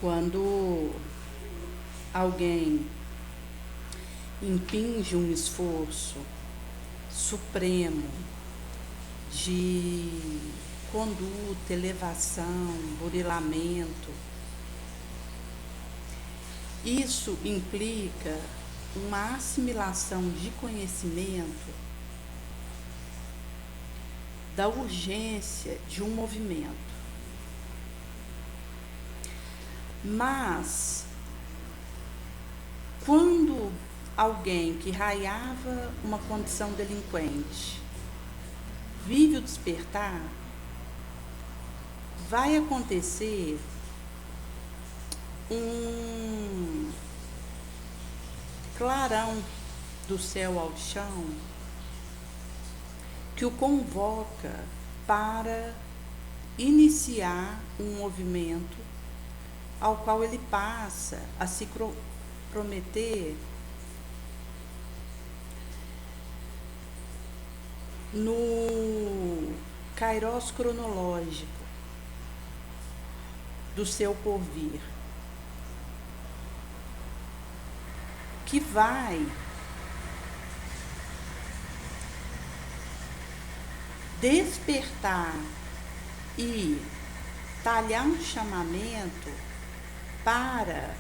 Quando alguém impinge um esforço supremo de conduta, elevação, burilamento, isso implica uma assimilação de conhecimento da urgência de um movimento. Mas, quando alguém que raiava uma condição delinquente vive o despertar, vai acontecer um clarão do céu ao chão que o convoca para iniciar um movimento ao qual ele passa a se comprometer no kairos cronológico do seu porvir, que vai despertar e talhar um chamamento para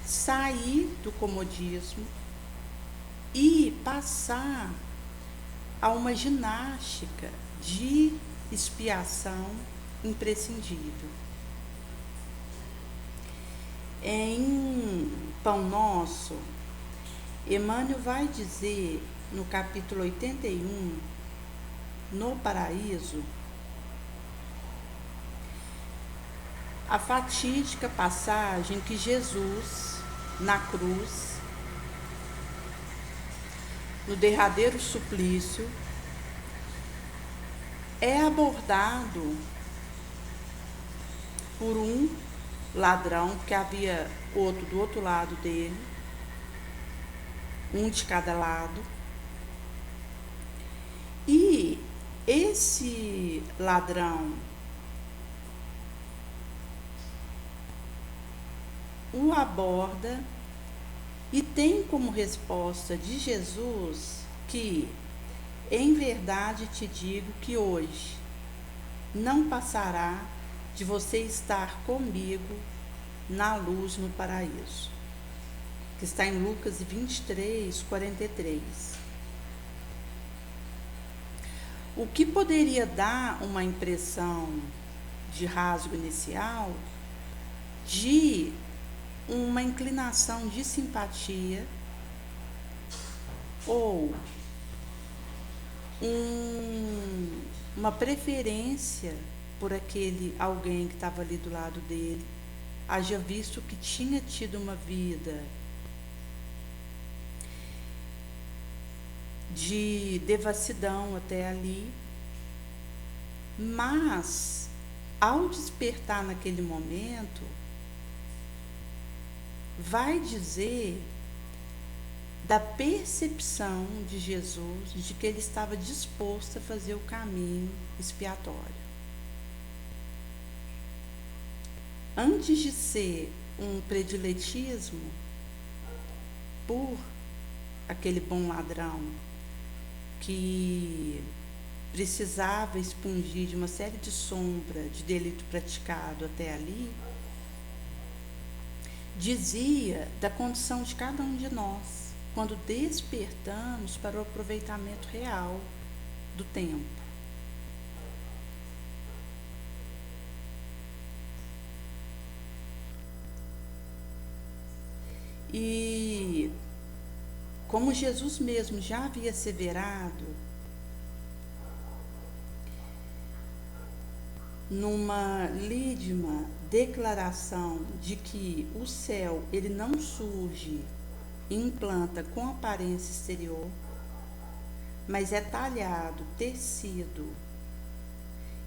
sair do comodismo e passar a uma ginástica de expiação imprescindível. Em Pão Nosso, Emmanuel vai dizer no capítulo 81, no Paraíso, a fatídica passagem que Jesus, na cruz, no derradeiro suplício, é abordado por um ladrão, porque havia outro do outro lado dele, um de cada lado, e esse ladrão o aborda e tem como resposta de Jesus que, em verdade te digo que hoje não passará de você estar comigo na luz no paraíso, que está em Lucas 23, 43. O que poderia dar uma impressão de rasgo inicial, de uma inclinação de simpatia ou uma preferência por aquele alguém que estava ali do lado dele, haja visto que tinha tido uma vida de devassidão até ali, mas ao despertar naquele momento, vai dizer da percepção de Jesus de que ele estava disposto a fazer o caminho expiatório. Antes de ser um prediletismo por aquele bom ladrão que precisava expungir de uma série de sombra de delito praticado até ali, dizia da condição de cada um de nós quando despertamos para o aproveitamento real do tempo. E como Jesus mesmo já havia asseverado numa lídima declaração de que o céu ele não surge e implanta com aparência exterior, mas é talhado, tecido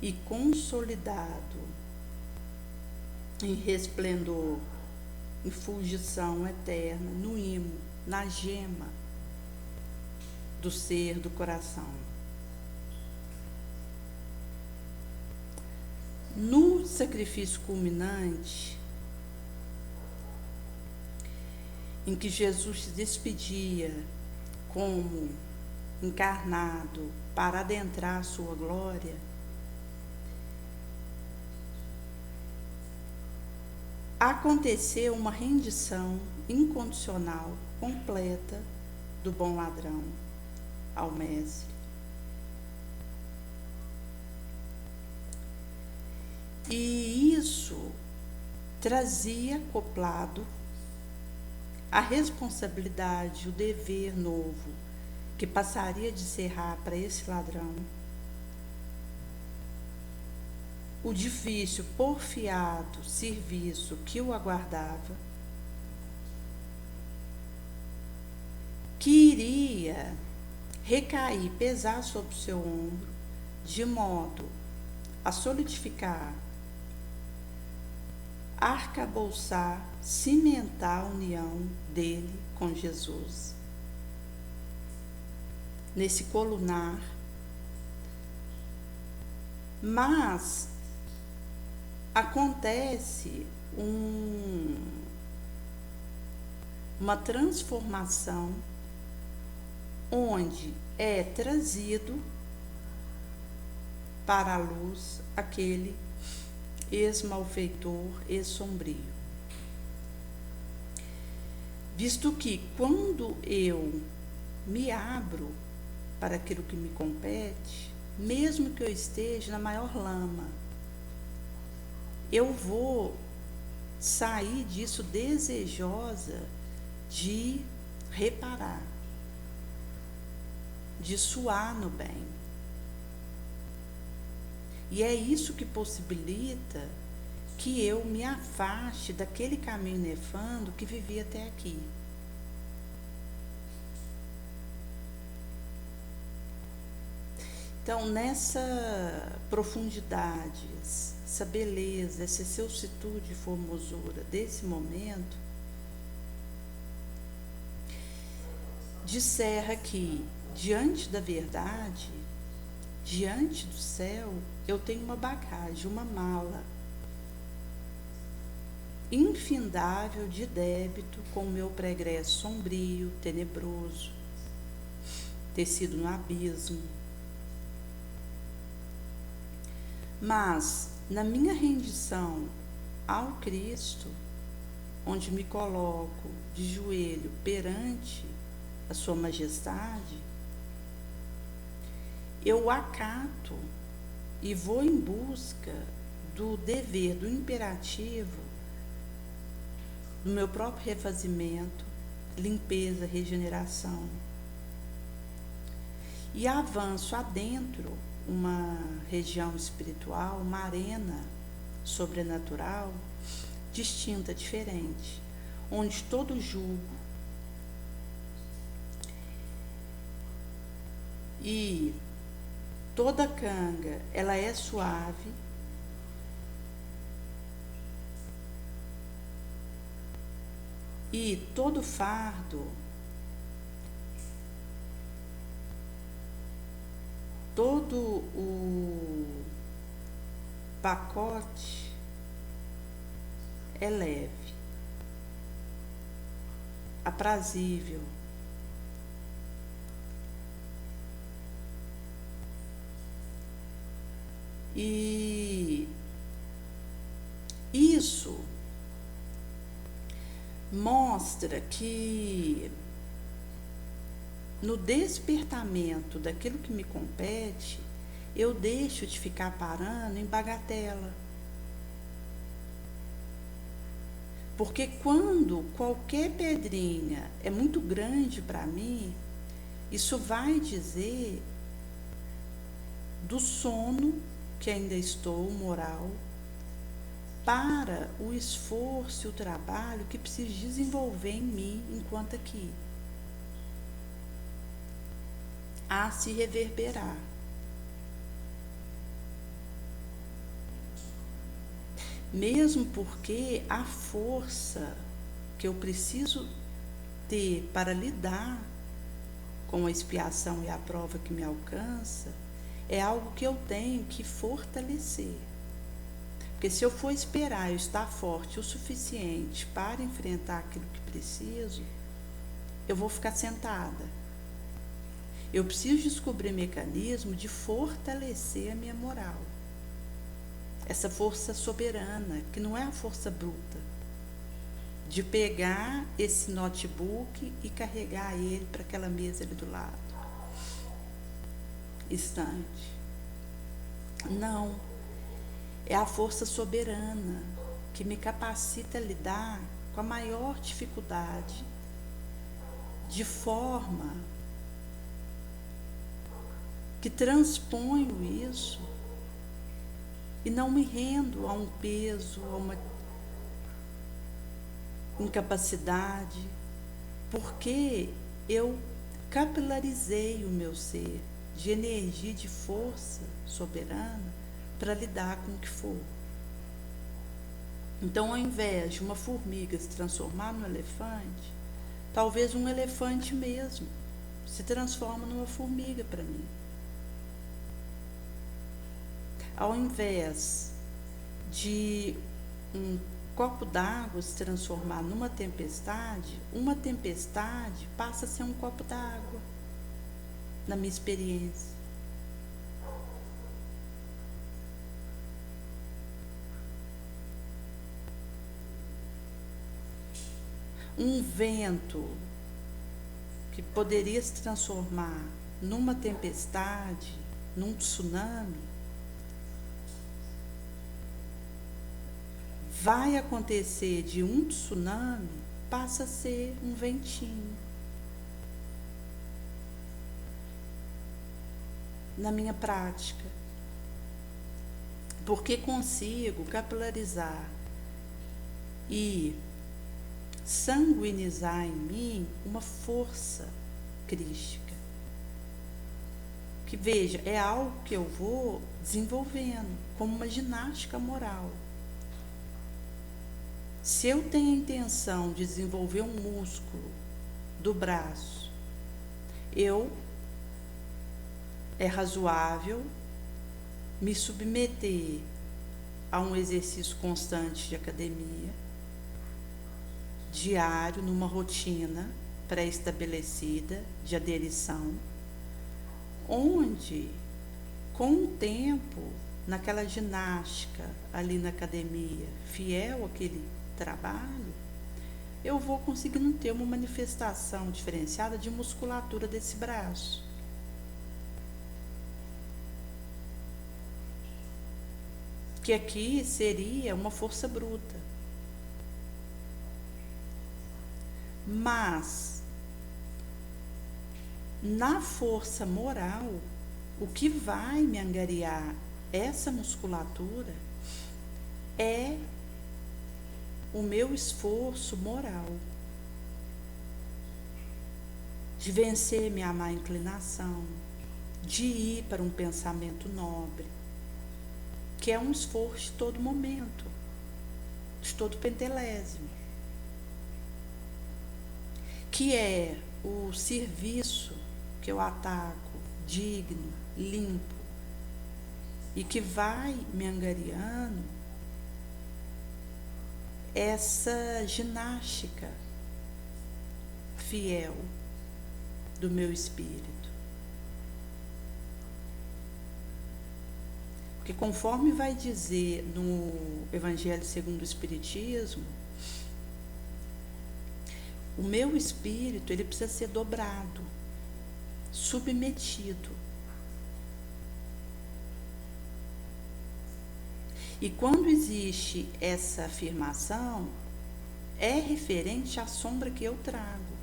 e consolidado em resplendor, em fulgição eterna, no imo, na gema do ser, do coração. No sacrifício culminante, em que Jesus se despedia como encarnado para adentrar a sua glória, aconteceu uma rendição incondicional, completa, do bom ladrão ao mestre. E isso trazia acoplado a responsabilidade, o dever novo que passaria de serrar para esse ladrão, o difícil, porfiado serviço que o aguardava, que iria recair, pesar sobre o seu ombro, de modo a solidificar, arcabouçar, cimentar a união dele com Jesus. Nesse colunar, mas acontece uma transformação onde é trazido para a luz aquele ex-malfeitor, ex-sombrio. Visto que quando eu me abro para aquilo que me compete, mesmo que eu esteja na maior lama, eu vou sair disso desejosa de reparar, de suar no bem. E é isso que possibilita que eu me afaste daquele caminho nefando que vivi até aqui. Então, nessa profundidade, essa beleza, essa excelsitude e formosura desse momento, disserra que, diante da verdade, diante do céu, eu tenho uma bagagem, uma mala infindável de débito com o meu pregresso sombrio, tenebroso, tecido no abismo. Mas, na minha rendição ao Cristo, onde me coloco de joelho perante a sua majestade, eu acato e vou em busca do dever, do imperativo, do meu próprio refazimento, limpeza, regeneração. E avanço adentro uma região espiritual, uma arena sobrenatural, distinta, diferente, onde todo jugo e toda canga, ela é suave, e todo fardo, todo o pacote é leve, aprazível. E isso mostra que no despertamento daquilo que me compete, eu deixo de ficar parando em bagatela. Porque quando qualquer pedrinha é muito grande para mim, isso vai dizer do sono que ainda estou, moral, para o esforço e o trabalho que preciso desenvolver em mim enquanto aqui, a se reverberar. Mesmo porque a força que eu preciso ter para lidar com a expiação e a prova que me alcança é algo que eu tenho que fortalecer. Porque se eu for esperar eu estar forte o suficiente para enfrentar aquilo que preciso, eu vou ficar sentada. Eu preciso descobrir mecanismo de fortalecer a minha moral. Essa força soberana, que não é a força bruta, de pegar esse notebook e carregar ele para aquela mesa ali do lado. Instante. Não. É a força soberana que me capacita a lidar com a maior dificuldade de forma que transponho isso e não me rendo a um peso, a uma incapacidade, porque eu capilarizei o meu ser de energia, de força soberana para lidar com o que for. Então, ao invés de uma formiga se transformar num elefante, talvez um elefante mesmo se transforma numa formiga para mim. Ao invés de um copo d'água se transformar numa tempestade, uma tempestade passa a ser um copo d'água, na minha experiência. Um vento que poderia se transformar numa tempestade, num tsunami, vai acontecer de um tsunami, passa a ser um ventinho. Na minha prática. Porque consigo capilarizar e sanguinizar em mim uma força crística. Que veja, é algo que eu vou desenvolvendo, como uma ginástica moral. Se eu tenho a intenção de desenvolver um músculo do braço, é razoável me submeter a um exercício constante de academia, diário, numa rotina pré-estabelecida de aderição, onde, com o tempo, naquela ginástica ali na academia, fiel àquele trabalho, eu vou conseguindo ter uma manifestação diferenciada de musculatura desse braço. Que aqui seria uma força bruta. Mas, na força moral, o que vai me angariar essa musculatura é o meu esforço moral de vencer minha má inclinação, de ir para um pensamento nobre, que é um esforço de todo momento, de todo pentelésimo, que é o serviço que eu ataco, digno, limpo, e que vai me angariando essa ginástica fiel do meu espírito. Porque conforme vai dizer no Evangelho segundo o Espiritismo, o meu espírito, ele precisa ser dobrado, submetido. E quando existe essa afirmação, é referente à sombra que eu trago.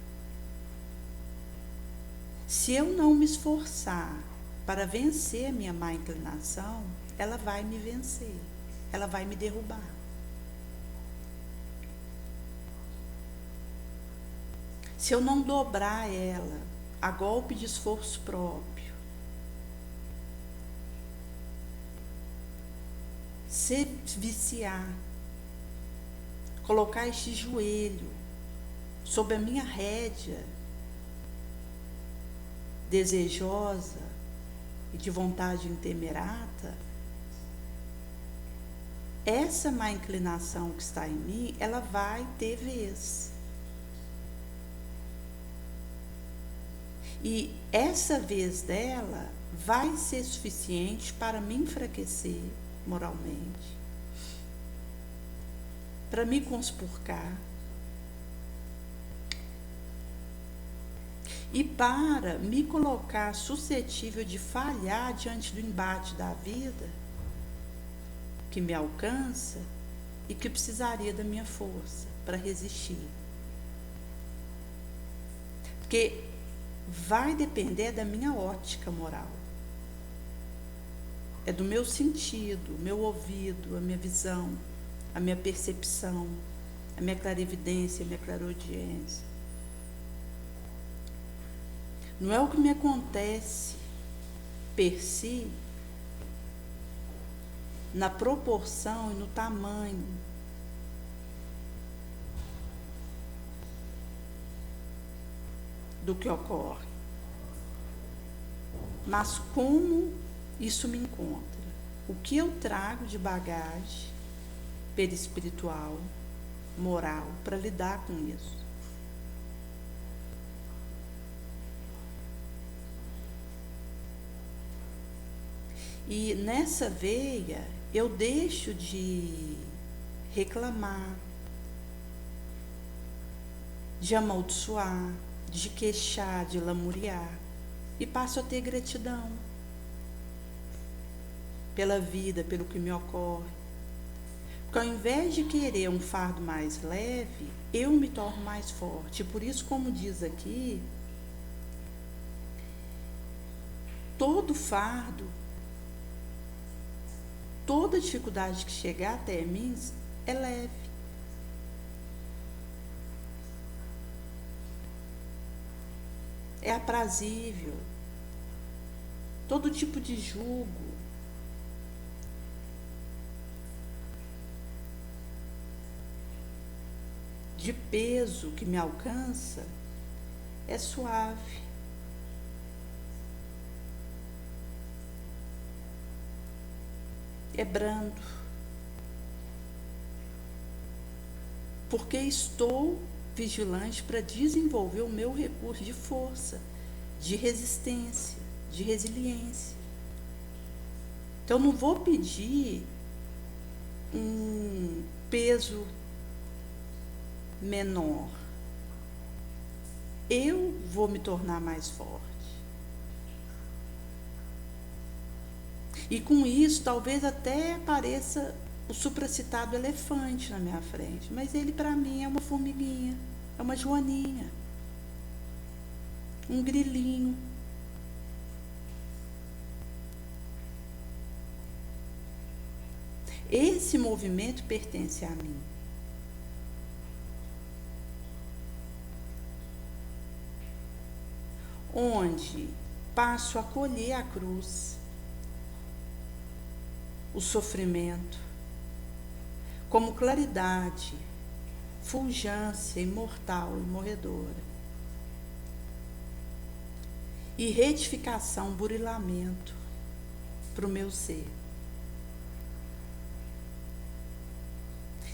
Se eu não me esforçar para vencer a minha má inclinação, ela vai me vencer, ela vai me derrubar. Se eu não dobrar ela a golpe de esforço próprio, se viciar, colocar este joelho sob a minha rédea desejosa e de vontade intemerata, essa má inclinação que está em mim, ela vai ter vez. E essa vez dela vai ser suficiente para me enfraquecer moralmente, para me conspurcar e para me colocar suscetível de falhar diante do embate da vida que me alcança e que precisaria da minha força para resistir. Porque vai depender da minha ótica moral. É do meu sentido, o meu ouvido, a minha visão, a minha percepção, a minha clarividência, a minha clareaudiência. Não é o que me acontece per si, na proporção e no tamanho do que ocorre, mas como isso me encontra, o que eu trago de bagagem perispiritual, moral, para lidar com isso. E nessa veia eu deixo de reclamar, de amaldiçoar, de queixar, de lamuriar, e passo a ter gratidão pela vida, pelo que me ocorre. Porque ao invés de querer um fardo mais leve, eu me torno mais forte. E por isso, como diz aqui, todo fardo, toda dificuldade que chegar até mim é leve. É aprazível. Todo tipo de jugo de peso que me alcança é suave. É brando. Porque estou vigilante para desenvolver o meu recurso de força, de resistência, de resiliência. Então não vou pedir um peso menor. Eu vou me tornar mais forte. E com isso, talvez até apareça o supracitado elefante na minha frente, mas ele para mim é uma formiguinha, é uma joaninha, um grilinho. Esse movimento pertence a mim. Onde passo a colher a cruz, o sofrimento, como claridade, fulgência imortal e morredora, e retificação, burilamento para o meu ser.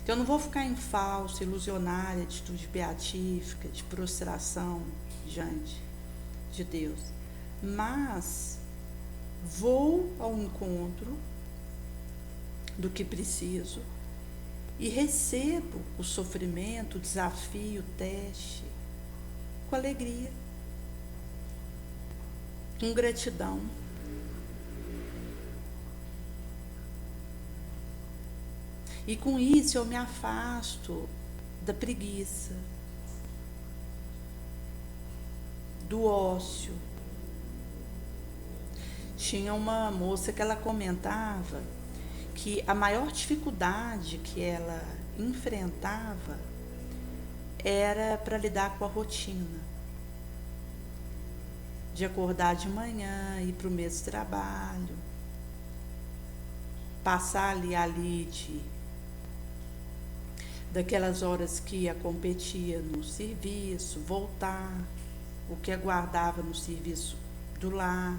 Então eu não vou ficar em falsa, ilusionária, atitude beatífica, de prostração diante de Deus, mas vou ao encontro do que preciso e recebo o sofrimento, o desafio, o teste com alegria, com gratidão. E com isso eu me afasto da preguiça, do ócio. Tinha uma moça que ela comentava que a maior dificuldade que ela enfrentava era para lidar com a rotina, de acordar de manhã, ir para o mesmo trabalho, passar ali daquelas horas que a competia no serviço, voltar, o que aguardava no serviço do lar.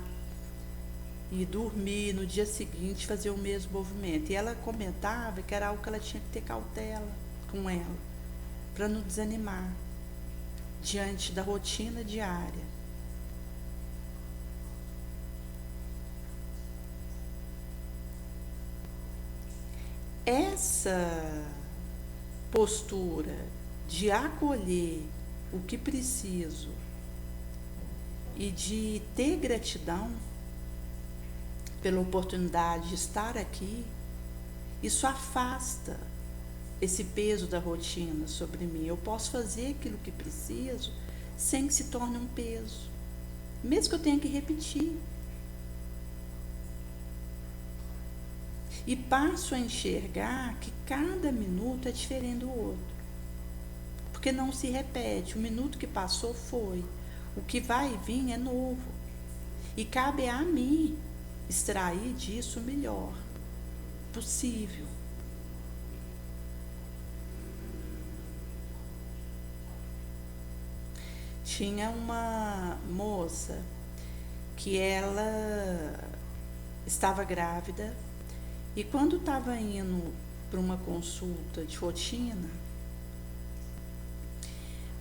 e dormir no dia seguinte fazer o mesmo movimento. E ela comentava que era algo que ela tinha que ter cautela com ela, para não desanimar diante da rotina diária. Essa postura de acolher o que preciso e de ter gratidão pela oportunidade de estar aqui, isso afasta esse peso da rotina sobre mim. Eu posso fazer aquilo que preciso sem que se torne um peso, mesmo que eu tenha que repetir. E passo a enxergar que cada minuto é diferente do outro, porque não se repete. O minuto que passou foi, o que vai vir é novo, e cabe a mim extrair disso o melhor possível. Tinha uma moça que ela estava grávida, e quando estava indo para uma consulta de rotina,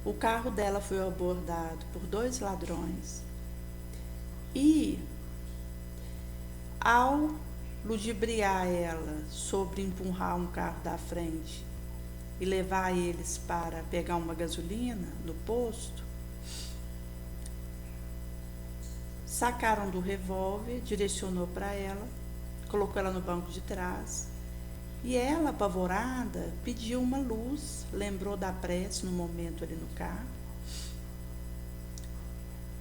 o carro dela foi abordado por 2 ladrões. E ao ludibriar ela sobre empurrar um carro da frente e levar eles para pegar uma gasolina no posto, sacaram do revólver, direcionou para ela, colocou ela no banco de trás, e ela, apavorada, pediu uma luz, lembrou da prece no momento ali no carro,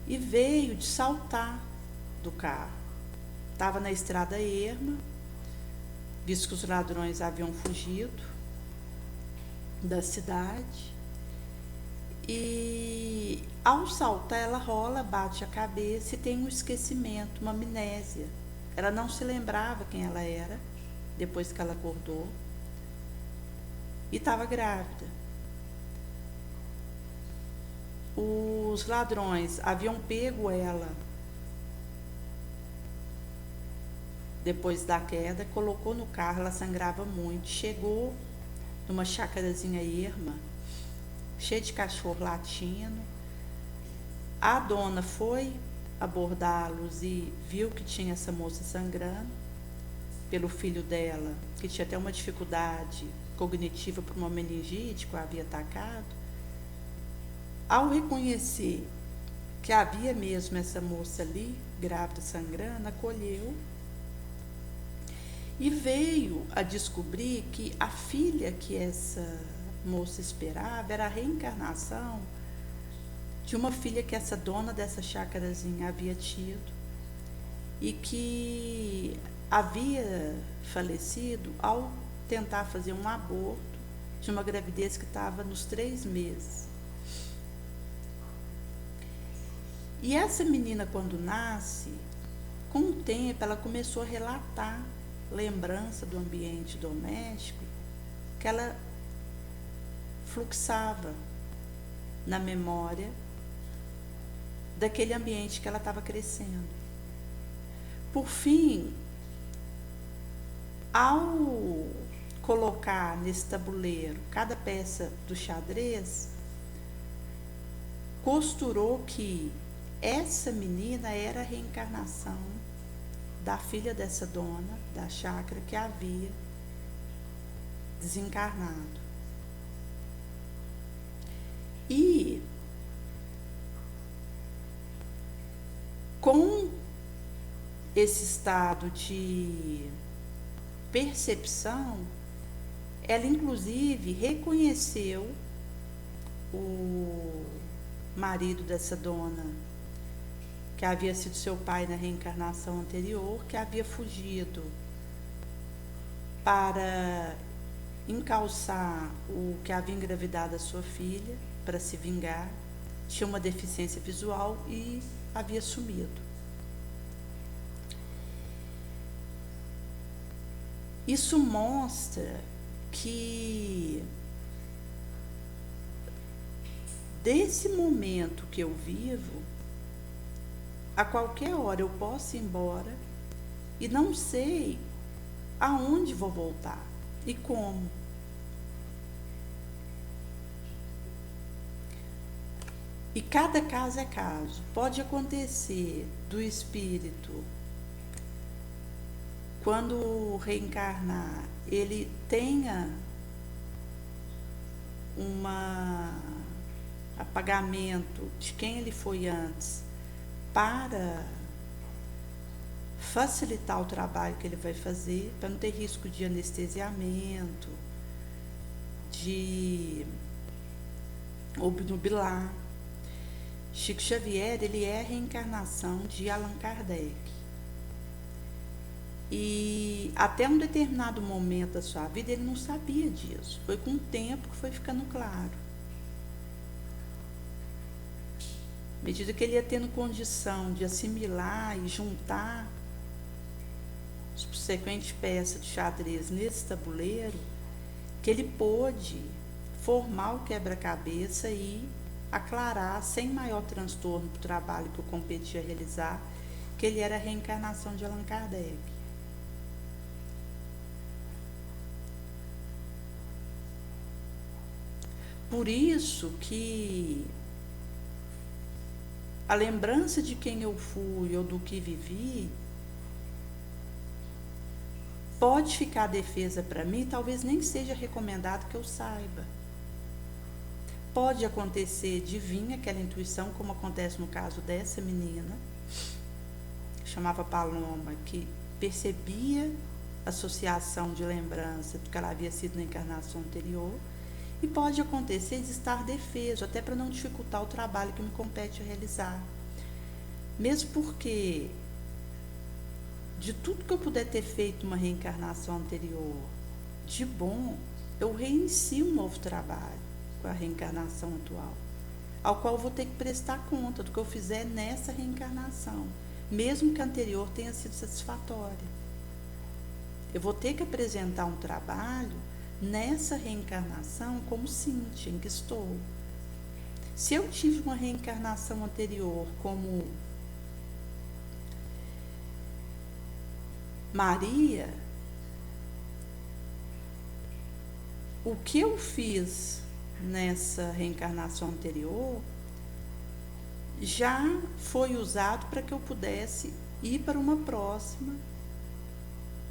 e veio de saltar do carro. Estava na estrada erma, visto que os ladrões haviam fugido da cidade, e ao saltar ela rola, bate a cabeça e tem um esquecimento, uma amnésia. Ela não se lembrava quem ela era depois que ela acordou, e estava grávida. Os ladrões haviam pego ela depois da queda, colocou no carro, ela sangrava muito, chegou numa chácarazinha erma, cheia de cachorro latindo. A dona foi abordá-los e viu que tinha essa moça sangrando, pelo filho dela, que tinha até uma dificuldade cognitiva por uma meningite que o havia atacado. Ao reconhecer que havia mesmo essa moça ali, grávida, sangrando, acolheu, e veio a descobrir que a filha que essa moça esperava era a reencarnação de uma filha que essa dona dessa chácarazinha havia tido, e que havia falecido ao tentar fazer um aborto de uma gravidez que estava nos 3 meses. E essa menina, quando nasce, com o tempo ela começou a relatar lembrança do ambiente doméstico que ela fluxava na memória daquele ambiente que ela estava crescendo. Por fim, ao colocar nesse tabuleiro cada peça do xadrez, costurou que essa menina era a reencarnação da filha dessa dona da chácara que havia desencarnado. E com esse estado de percepção, ela inclusive reconheceu o marido dessa dona, que havia sido seu pai na reencarnação anterior, que havia fugido para encalçar o que havia engravidado a sua filha, para se vingar, tinha uma deficiência visual e havia sumido. Isso mostra que desse momento que eu vivo, a qualquer hora eu posso ir embora e não sei aonde vou voltar e como. E cada caso é caso. Pode acontecer do espírito, quando reencarnar, ele tenha um apagamento de quem ele foi antes para facilitar o trabalho que ele vai fazer, para não ter risco de anestesiamento, de obnubilar. Chico Xavier, ele é a reencarnação de Allan Kardec. E até um determinado momento da sua vida ele não sabia disso. Foi com o tempo que foi ficando claro. À medida que ele ia tendo condição de assimilar e juntar as subsequentes peças de xadrez nesse tabuleiro, que ele pôde formar o quebra-cabeça e aclarar, sem maior transtorno para o trabalho que o competia realizar, que ele era a reencarnação de Allan Kardec. Por isso que a lembrança de quem eu fui ou do que vivi pode ficar defesa para mim, talvez nem seja recomendado que eu saiba. Pode acontecer de vir aquela intuição, como acontece no caso dessa menina, que chamava Paloma, que percebia associação de lembrança do que ela havia sido na encarnação anterior, e pode acontecer de estar defeso, até para não dificultar o trabalho que me compete a realizar. Mesmo porque, de tudo que eu puder ter feito uma reencarnação anterior de bom, eu reinicio um novo trabalho com a reencarnação atual, ao qual eu vou ter que prestar conta do que eu fizer nessa reencarnação, mesmo que a anterior tenha sido satisfatória. Eu vou ter que apresentar um trabalho nessa reencarnação como Cíntia, em que estou. Se eu tive uma reencarnação anterior como Maria, o que eu fiz nessa reencarnação anterior já foi usado para que eu pudesse ir para uma próxima,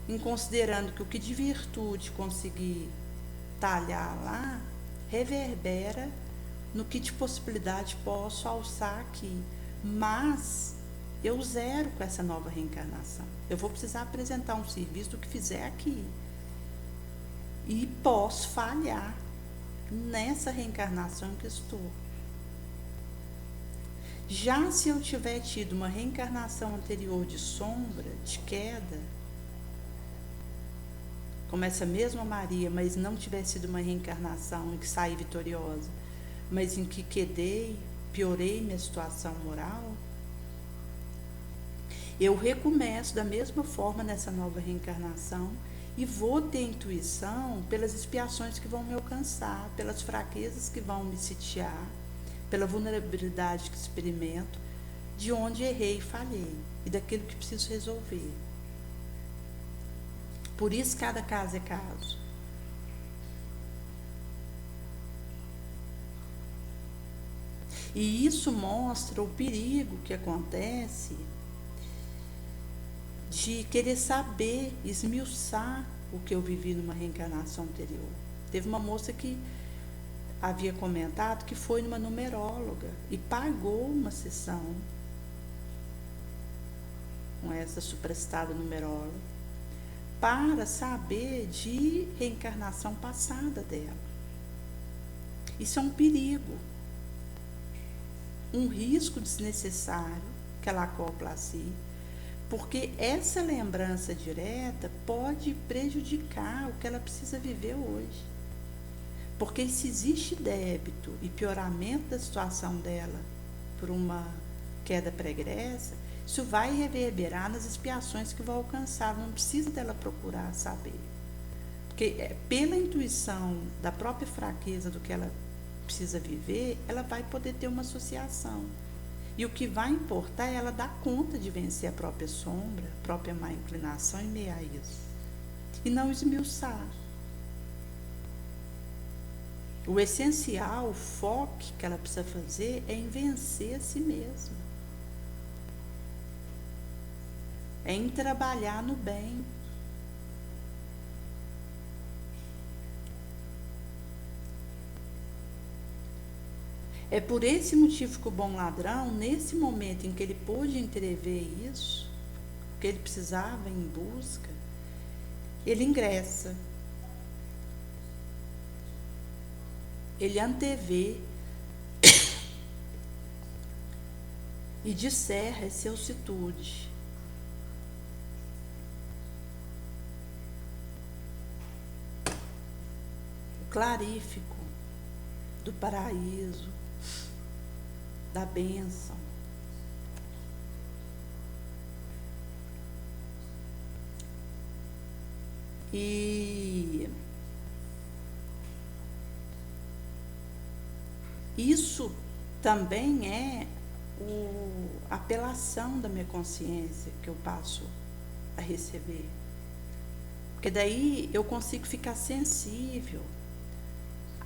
em considerando que o que de virtude consegui talhar lá, reverbera no que de possibilidade posso alçar aqui. Mas eu zero com essa nova reencarnação. Eu vou precisar apresentar um serviço do que fizer aqui. E posso falhar nessa reencarnação em que estou. Já se eu tiver tido uma reencarnação anterior de sombra, de queda, como essa mesma Maria, mas não tiver sido uma reencarnação em que saí vitoriosa, mas em que quedei, piorei minha situação moral, eu recomeço da mesma forma nessa nova reencarnação e vou ter intuição pelas expiações que vão me alcançar, pelas fraquezas que vão me sitiar, pela vulnerabilidade que experimento, de onde errei e falhei e daquilo que preciso resolver. Por isso, cada caso é caso. E isso mostra o perigo que acontece de querer saber, esmiuçar o que eu vivi numa reencarnação anterior. Teve uma moça que havia comentado que foi numa numeróloga e pagou uma sessão com essa supracitada numeróloga para saber de reencarnação passada dela. Isso é um perigo, um risco desnecessário que ela acopla a si, porque essa lembrança direta pode prejudicar o que ela precisa viver hoje. Porque se existe débito e pioramento da situação dela por uma queda pregressa, isso vai reverberar nas expiações que vão alcançar. Não precisa dela procurar saber. Porque pela intuição da própria fraqueza do que ela precisa viver, ela vai poder ter uma associação. E o que vai importar é ela dar conta de vencer a própria sombra, a própria má inclinação em meio a isso. E não esmiuçar. O essencial, o foco que ela precisa fazer é em vencer a si mesma. É em trabalhar no bem. É por esse motivo que o bom ladrão, nesse momento em que ele pôde entrever isso, que ele precisava ir em busca, ele ingressa. Ele antevê e discerra essa ocitude. O clarífico do paraíso, da bênção. E isso também é a apelação da minha consciência que eu passo a receber. Porque daí eu consigo ficar sensível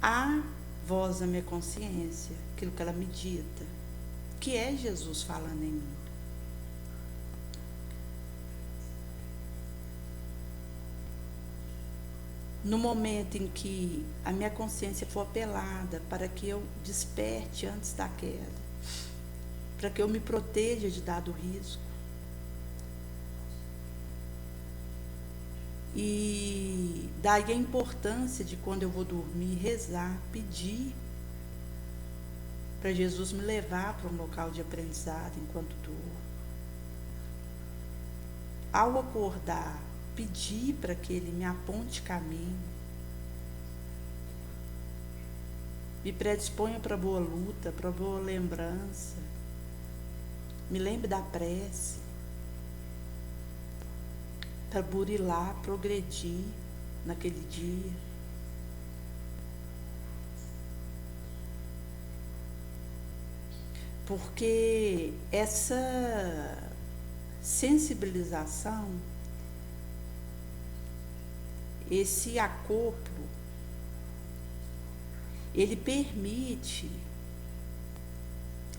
à voz da minha consciência, aquilo que ela me dita, que é Jesus falando em mim. No momento em que a minha consciência for apelada para que eu desperte antes da queda, para que eu me proteja de dado risco, e daí a importância de quando eu vou dormir, rezar, pedir para Jesus me levar para um local de aprendizado enquanto durmo. Ao acordar, pedir para que Ele me aponte caminho, me predisponha para boa luta, para boa lembrança, me lembre da prece, para burilar, progredir naquele dia. Porque essa sensibilização, esse acoplo, ele permite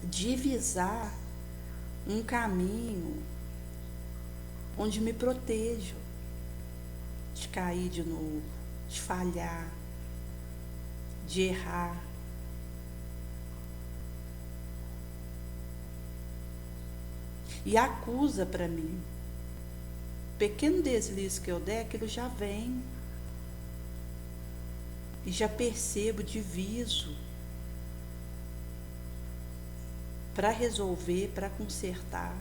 divisar um caminho onde me protejo de cair de novo, de falhar, de errar. E acusa para mim. Pequeno deslize que eu der, aquilo já vem. E já percebo, diviso para resolver, para consertar.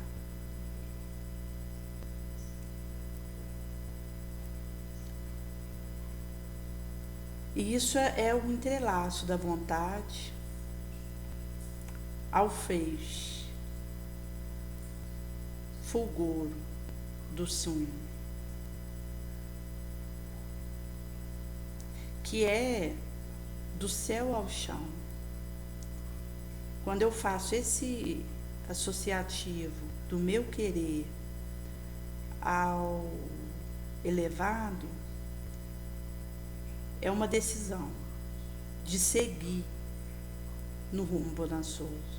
E isso é o entrelaço da vontade ao feixe, fulgor do sonho, que é do céu ao chão. Quando eu faço esse associativo do meu querer ao elevado, é uma decisão de seguir no rumo bonançoso.